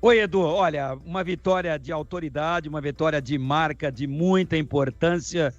Oi, Edu. Olha, uma vitória de autoridade, uma vitória de marca, de muita importância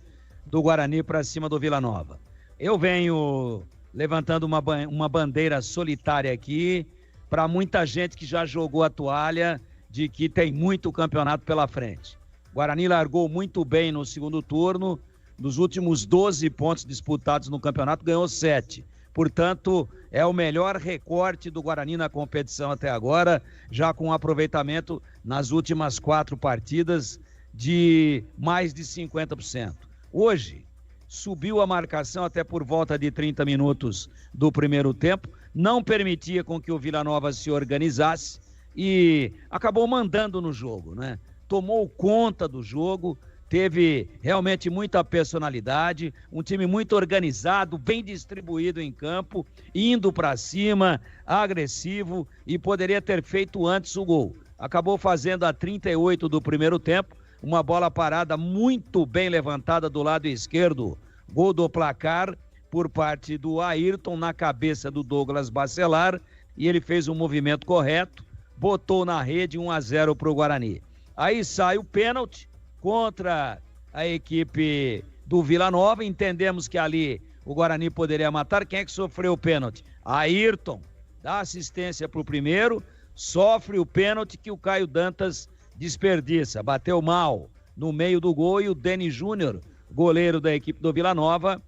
do Guarani para cima do Vila Nova. Eu venho levantando uma bandeira solitária aqui para muita gente que já jogou a toalha de que tem muito campeonato pela frente. O Guarani largou muito bem no segundo turno, nos últimos 12 pontos disputados no campeonato, ganhou 7. Portanto, é o melhor recorte do Guarani na competição até agora, já com aproveitamento nas últimas 4 partidas de mais de 50%. Hoje, subiu a marcação até por volta de 30 minutos do primeiro tempo, não permitia com que o Vila Nova se organizasse e acabou mandando no jogo, né? Tomou conta do jogo, teve realmente muita personalidade, um time muito organizado, bem distribuído em campo, indo para cima, agressivo, e poderia ter feito antes o gol. Acabou fazendo a 38 do primeiro tempo, uma bola parada muito bem levantada do lado esquerdo, gol do placar por parte do Ayrton na cabeça do Douglas Bacelar, e ele fez um movimento correto, botou na rede 1-0 para o Guarani. Aí sai o pênalti contra a equipe do Vila Nova, entendemos que ali o Guarani poderia matar. Quem é que sofreu o pênalti? Ayrton, dá assistência para o primeiro, sofre o pênalti que o Caio Dantas desperdiça, bateu mal no meio do gol, e o Denis Júnior, goleiro da equipe do Vila Nova,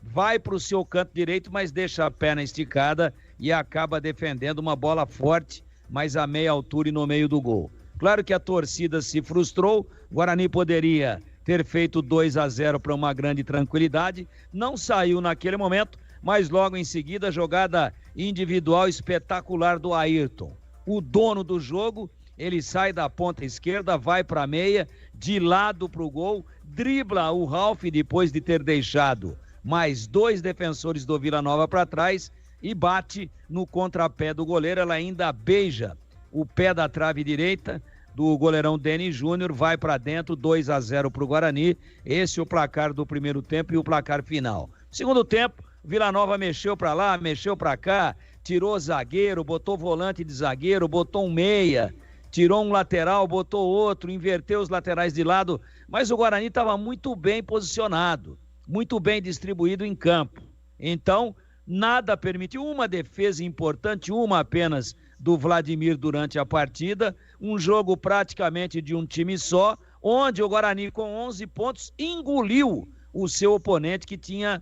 vai para o seu canto direito, mas deixa a perna esticada e acaba defendendo uma bola forte, mas a meia altura e no meio do gol. Claro que a torcida se frustrou, o Guarani poderia ter feito 2-0 para uma grande tranquilidade, não saiu naquele momento, mas logo em seguida, jogada individual espetacular do Ayrton. O dono do jogo, ele sai da ponta esquerda, vai para a meia, de lado para o gol, dribla o Ralf depois de ter deixado mais 2 defensores do Vila Nova para trás e bate no contrapé do goleiro. Ela ainda beija o pé da trave direita do goleirão Denis Júnior, vai para dentro, 2-0 para o Guarani. Esse é o placar do primeiro tempo e o placar final. Segundo tempo, Vila Nova mexeu para lá, mexeu para cá, tirou zagueiro, botou volante de zagueiro, botou um meia, tirou um lateral, botou outro, inverteu os laterais de lado, mas o Guarani estava muito bem posicionado, muito bem distribuído em campo. Então, nada permitiu, uma defesa importante, uma apenas do Vladimir durante a partida, um jogo praticamente de um time só, onde o Guarani com 11 pontos engoliu o seu oponente que tinha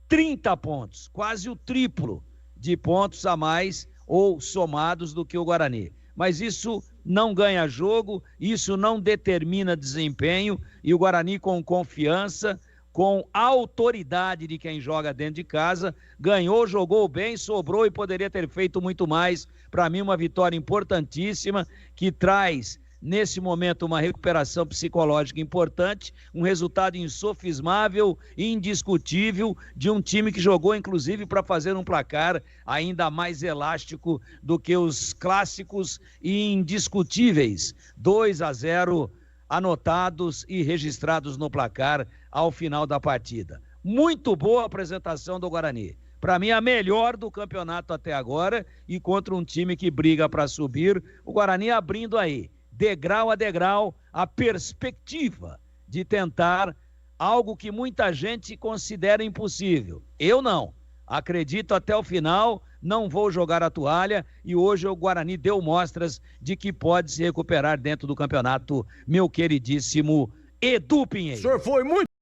30 pontos, quase o triplo de pontos a mais ou somados do que o Guarani. Mas isso não ganha jogo, isso não determina desempenho, e o Guarani com confiança, com a autoridade de quem joga dentro de casa, ganhou, jogou bem, sobrou e poderia ter feito muito mais. Para mim, uma vitória importantíssima, que traz, nesse momento, uma recuperação psicológica importante, um resultado insofismável e indiscutível de um time que jogou, inclusive, para fazer um placar ainda mais elástico do que os clássicos e indiscutíveis 2-0 anotados e registrados no placar ao final da partida. Muito boa a apresentação do Guarani. Para mim, a melhor do campeonato até agora, e contra um time que briga para subir, o Guarani abrindo aí, degrau a degrau, a perspectiva de tentar algo que muita gente considera impossível. Eu não. Acredito até o final, não vou jogar a toalha, e hoje o Guarani deu mostras de que pode se recuperar dentro do campeonato, meu queridíssimo Edu Pinheiro. O senhor foi muito